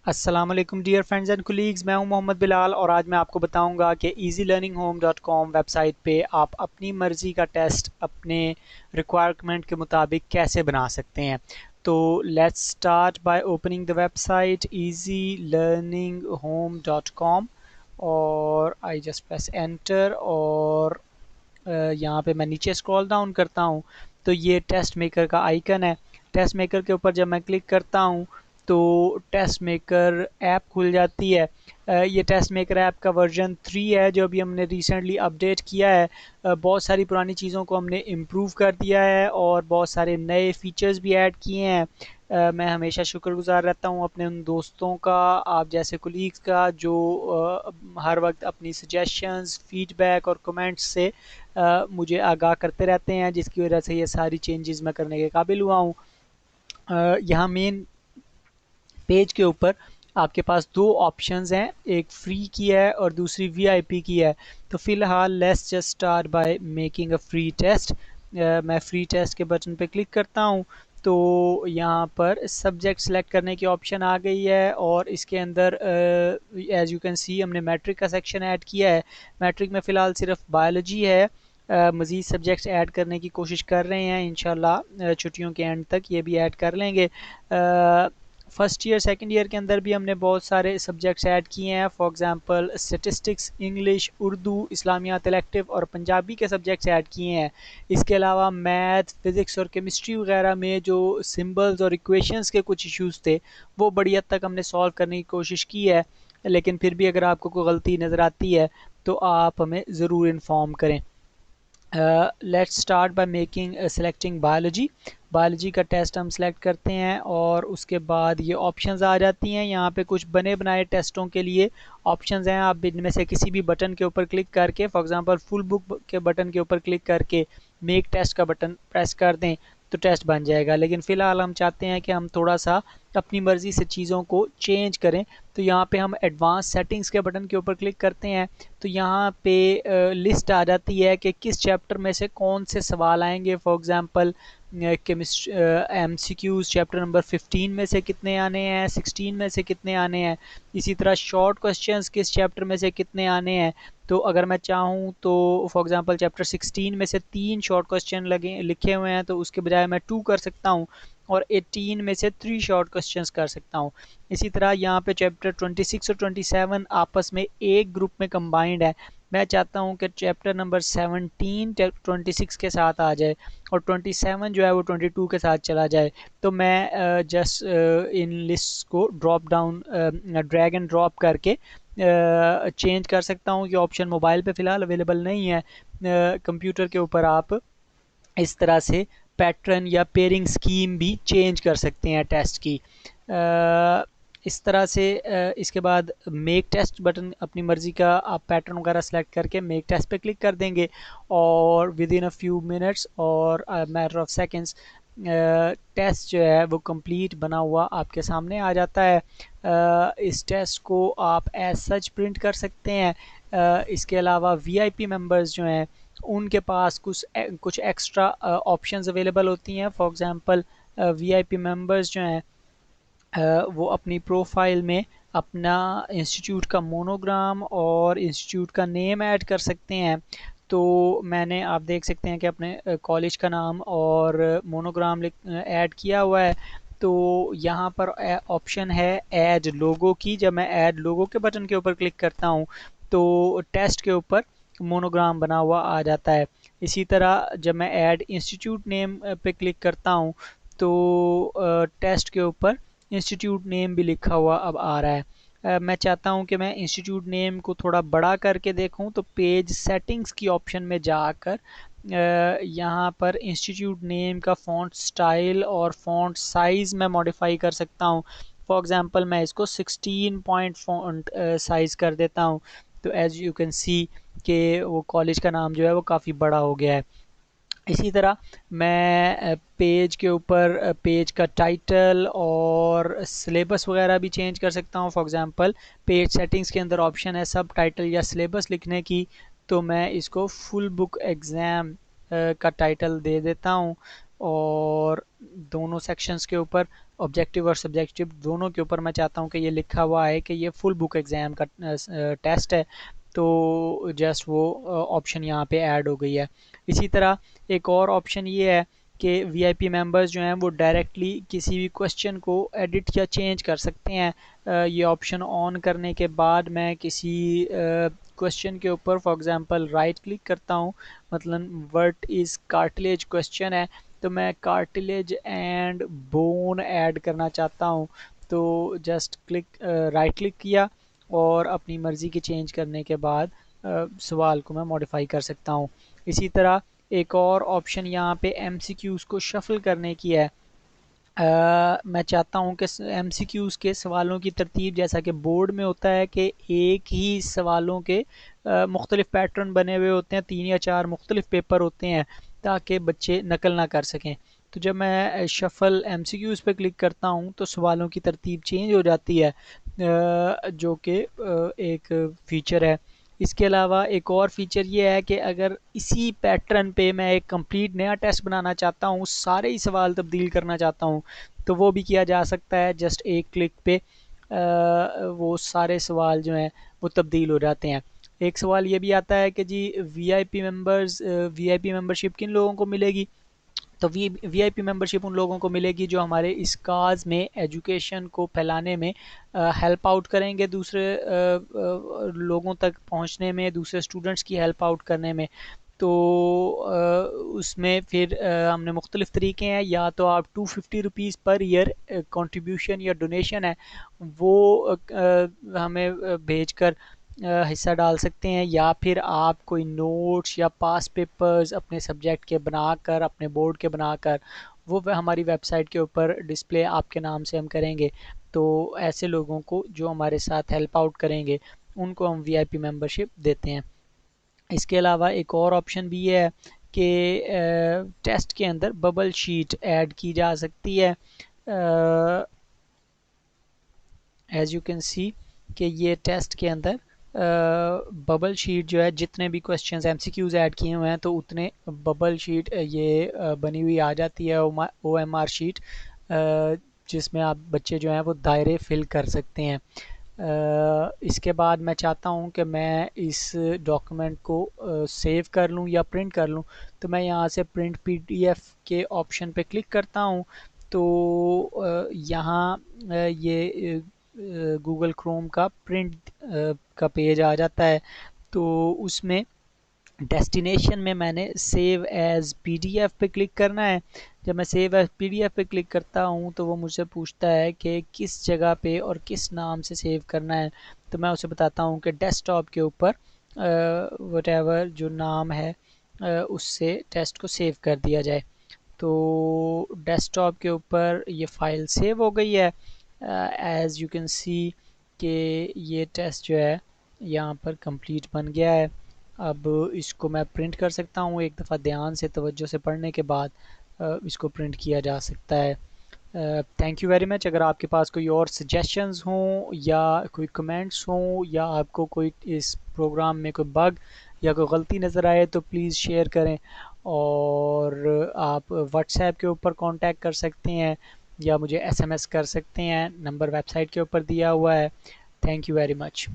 अस्सलाम वालेकुम dear friends and colleagues. मैं हूं मोहम्मद बिलाल और आज मैं आपको बताऊंगा कि easylearninghome.com वेबसाइट पे आप अपनी मर्ज़ी का टेस्ट अपने रिक्वायरमेंट के मुताबिक कैसे बना सकते हैं। तो let's start by opening the website easylearninghome.com और आई जस्ट प्रेस एंटर और यहाँ पे मैं नीचे स्क्रॉल डाउन करता हूँ तो ये टेस्ट मेकर का आइकन है। टेस्ट मेकर के ऊपर जब मैं क्लिक करता हूँ तो टेस्ट मेकर ऐप खुल जाती है। ये टेस्ट मेकर ऐप का वर्जन 3 है जो अभी हमने रिसेंटली अपडेट किया है। बहुत सारी पुरानी चीज़ों को हमने इम्प्रूव कर दिया है और बहुत सारे नए फीचर्स भी ऐड किए हैं। मैं हमेशा शुक्रगुजार रहता हूँ अपने उन दोस्तों का, आप जैसे कुलीग्स का, जो हर वक्त अपनी सजेशंस, फीडबैक और कमेंट्स से मुझे आगाह करते रहते हैं, जिसकी वजह से ये सारी चेंजेस मैं करने के काबिल हुआ हूँ। यहाँ मेन पेज के ऊपर आपके पास दो ऑप्शंस हैं, एक फ्री की है और दूसरी वीआईपी की है। तो फ़िलहाल let's just start by making a free test. मैं फ्री टेस्ट के बटन पे क्लिक करता हूँ तो यहाँ पर सब्जेक्ट सेलेक्ट करने की ऑप्शन आ गई है और इसके अंदर एज यू कैन सी हमने मैट्रिक का सेक्शन ऐड किया है। मैट्रिक में फ़िलहाल सिर्फ बायोलॉजी है। मज़ीद सब्जेक्ट्स ऐड करने की कोशिश कर रहे हैं, इंशाल्लाह छुट्टियों के एंड तक ये भी ऐड कर लेंगे। फर्स्ट ईयर सेकंड ईयर के अंदर भी हमने बहुत सारे सब्जेक्ट्स ऐड किए हैं। For example statistics, English, Urdu, इस्लामियात इलेक्टिव और पंजाबी के सब्जेक्ट्स ऐड किए हैं। इसके अलावा मैथ, फिज़िक्स और केमिस्ट्री वगैरह में जो सिंबल्स और इक्वेशंस के कुछ इश्यूज थे वो बड़ी हद तक हमने सॉल्व करने की कोशिश की है। लेकिन फिर भी अगर आपको कोई गलती नज़र आती है तो आप हमें ज़रूर इन्फॉर्म करें। Let's start by making selecting biology. Biology का टेस्ट हम सेलेक्ट करते हैं और उसके बाद ये ऑप्शंस आ जाती हैं। यहाँ पे कुछ बने बनाए टेस्टों के लिए ऑप्शंस हैं, आप इनमें से किसी भी बटन के ऊपर क्लिक करके, फॉर एग्जांपल फुल बुक के बटन के ऊपर क्लिक करके मेक टेस्ट का बटन प्रेस कर दें तो टेस्ट बन जाएगा। लेकिन फ़िलहाल हम चाहते हैं कि हम थोड़ा सा अपनी मर्ज़ी से चीज़ों को चेंज करें, तो यहाँ पे हम एडवांस सेटिंग्स के बटन के ऊपर क्लिक करते हैं तो यहाँ पे लिस्ट आ जाती है कि किस चैप्टर में से कौन से सवाल आएंगे। For example chemistry MCQs chapter number 15 में से कितने आने हैं, 16 में से कितने आने हैं। इसी तरह शॉर्ट क्वेश्चंस किस चैप्टर में से कितने आने हैं। तो अगर मैं चाहूँ तो फॉर एग्जांपल चैप्टर 16 में से 3 शॉर्ट क्वेश्चन लगे लिखे हुए हैं तो उसके बजाय मैं 2 कर सकता हूँ और 18 में से 3 शॉर्ट क्वेश्चंस कर सकता हूँ। इसी तरह यहाँ पे चैप्टर 26 और 27 आपस में एक ग्रुप में कंबाइंड है। मैं चाहता हूँ कि चैप्टर नंबर 17 26 के साथ आ जाए और 27 जो है वो 22 के साथ चला जाए। तो मैं जस्ट इन लिस्ट को drop down drag and drop करके चेंज कर सकता हूँ। ये ऑप्शन मोबाइल पे फ़िलहाल अवेलेबल नहीं है। कंप्यूटर के ऊपर आप इस तरह से पैटर्न या पेयरिंग स्कीम भी चेंज कर सकते हैं टेस्ट की। इस तरह से इसके बाद मेक टेस्ट बटन, अपनी मर्ज़ी का आप पैटर्न वगैरह सेलेक्ट करके मेक टेस्ट पे क्लिक कर देंगे और with in a few minutes और मैटर ऑफ सेकंड्स टेस्ट जो है वो कंप्लीट बना हुआ आपके सामने आ जाता है। इस टेस्ट को आप एज सच प्रिंट कर सकते हैं। इसके अलावा वीआईपी मेंबर्स जो हैं उनके पास कुछ एक्स्ट्रा ऑप्शंस अवेलेबल होती हैं। फॉर एग्जांपल वीआईपी मेंबर्स जो हैं वो अपनी प्रोफाइल में अपना इंस्टीट्यूट का मोनोग्राम और इंस्टीट्यूट का नेम ऐड कर सकते हैं। तो मैंने, आप देख सकते हैं कि अपने कॉलेज का नाम और मोनोग्राम ऐड किया हुआ है। तो यहाँ पर ऑप्शन है ऐड लोगो की। जब मैं ऐड लोगो के बटन के ऊपर क्लिक करता हूँ तो टेस्ट के ऊपर मोनोग्राम बना हुआ आ जाता है। इसी तरह जब मैं ऐड इंस्टीट्यूट नेम पे क्लिक करता हूँ तो टेस्ट के ऊपर इंस्टीट्यूट नेम भी लिखा हुआ अब आ रहा है। मैं चाहता हूं कि मैं इंस्टीट्यूट नेम को थोड़ा बड़ा करके देखूं तो पेज सेटिंग्स की ऑप्शन में जाकर यहाँ पर इंस्टीट्यूट नेम का फ़ॉन्ट स्टाइल और फ़ॉन्ट साइज़ मैं मॉडिफाई कर सकता हूँ। फॉर एग्जांपल मैं इसको 16 पॉइंट फ़ॉन्ट साइज़ कर देता हूँ तो एज यू कैन सी कि वो कॉलेज का नाम जो है वो काफ़ी बड़ा हो गया है। इसी तरह मैं पेज के ऊपर पेज का टाइटल और सिलेबस वगैरह भी चेंज कर सकता हूँ। फॉर एग्जांपल पेज सेटिंग्स के अंदर ऑप्शन है सब टाइटल या सिलेबस लिखने की, तो मैं इसको फुल बुक एग्ज़ाम का टाइटल दे देता हूँ और दोनों सेक्शंस के ऊपर, ऑब्जेक्टिव और सब्जेक्टिव दोनों के ऊपर मैं चाहता हूँ कि ये लिखा हुआ है कि ये फुल बुक एग्ज़ाम का टेस्ट है, तो जस्ट वो ऑप्शन यहाँ पे ऐड हो गई है। इसी तरह एक और ऑप्शन ये है कि वीआईपी मेंबर्स जो हैं वो डायरेक्टली किसी भी क्वेश्चन को एडिट या चेंज कर सकते हैं। ये ऑप्शन ऑन करने के बाद मैं किसी क्वेश्चन के ऊपर फॉर एग्जांपल राइट क्लिक करता हूँ, मतलब व्हाट इज़ कार्टिलेज क्वेश्चन है, तो मैं कार्टिलेज एंड बोन ऐड करना चाहता हूँ, तो जस्ट क्लिक राइट क्लिक किया और अपनी मर्ज़ी की चेंज करने के बाद सवाल को मैं मॉडिफाई कर सकता हूँ। इसी तरह एक और ऑप्शन यहाँ पे एमसीक्यूज़ को शफल करने की है। मैं चाहता हूँ कि एमसीक्यूज़ के सवालों की तरतीब जैसा कि बोर्ड में होता है कि एक ही सवालों के मुख्तलिफ पैटर्न बने हुए होते हैं, 3 या 4 मुख्तलिफ पेपर होते हैं ताकि बच्चे नकल ना कर सकें। तो जब मैं शफल एमसीक्यूज़ पे क्लिक करता हूँ तो सवालों की तरतीब चेंज हो जाती है, जो कि एक फ़ीचर है। इसके अलावा एक और फ़ीचर ये है कि अगर इसी पैटर्न पे मैं एक कंप्लीट नया टेस्ट बनाना चाहता हूँ, सारे ही सवाल तब्दील करना चाहता हूँ, तो वो भी किया जा सकता है। जस्ट एक क्लिक पे वो सारे सवाल जो हैं वो तब्दील हो जाते हैं। एक सवाल ये भी आता है कि जी वीआईपी मेंबरशिप किन लोगों को मिलेगी, तो वीआईपी मेंबरशिप उन लोगों को मिलेगी जो हमारे इस काज में एजुकेशन को फैलाने में हेल्प आउट करेंगे, दूसरे लोगों तक पहुंचने में, दूसरे स्टूडेंट्स की हेल्प आउट करने में। तो उसमें फिर हमने मुख्तलिफ तरीके हैं, या तो आप ₹250 पर ईयर कंट्रीब्यूशन या डोनेशन है वो हमें भेज कर हिस्सा डाल सकते हैं, या फिर आप कोई नोट्स या पास पेपर्स अपने सब्जेक्ट के बनाकर, अपने बोर्ड के बनाकर वो हमारी वेबसाइट के ऊपर डिस्प्ले आपके नाम से हम करेंगे। तो ऐसे लोगों को जो हमारे साथ हेल्प आउट करेंगे उनको हम वीआईपी मेंबरशिप देते हैं। इसके अलावा एक और ऑप्शन भी है कि टेस्ट के अंदर बबल शीट ऐड की जा सकती है। एज यू कैन सी कि ये टेस्ट के अंदर बबल शीट जो है, जितने भी क्वेश्चंस एमसीक्यूज़ ऐड किए हुए हैं तो उतने बबल शीट ये बनी हुई आ जाती है, ओएमआर शीट, जिसमें आप बच्चे जो हैं वो दायरे फिल कर सकते हैं। इसके बाद मैं चाहता हूँ कि मैं इस डॉक्यूमेंट को सेव कर लूँ या प्रिंट कर लूँ, तो मैं यहाँ से प्रिंट पीडीएफ के ऑप्शन पे क्लिक करता हूँ। तो यहाँ ये गूगल क्रोम का प्रिंट का पेज आ जाता है, तो उसमें डेस्टिनेशन में मैंने सेव एज़ पीडीएफ पे क्लिक करना है। जब मैं सेव एज़ पीडीएफ पे क्लिक करता हूँ तो वो मुझसे पूछता है कि किस जगह पे और किस नाम से सेव करना है, तो मैं उसे बताता हूँ कि डेस्कटॉप के ऊपर व्हाटएवर जो नाम है उससे टेस्ट को सेव कर दिया जाए। तो डेस्कटॉप के ऊपर ये फ़ाइल सेव हो गई है। एज़ यू कैन सी कि ये टेस्ट जो है यहाँ पर कंप्लीट बन गया है। अब इसको मैं प्रिंट कर सकता हूँ, एक दफ़ा ध्यान से तवज्जो से पढ़ने के बाद इसको प्रिंट किया जा सकता है। Thank you very much. अगर आपके पास कोई और सजेशंस हों या कोई कमेंट्स हों या आपको कोई इस प्रोग्राम में कोई बग या कोई गलती नज़र आए तो प्लीज़ शेयर करें, और आप व्हाट्सएप के ऊपर कांटेक्ट कर सकते हैं या मुझे एसएमएस कर सकते हैं, नंबर वेबसाइट के ऊपर दिया हुआ है। Thank you very much.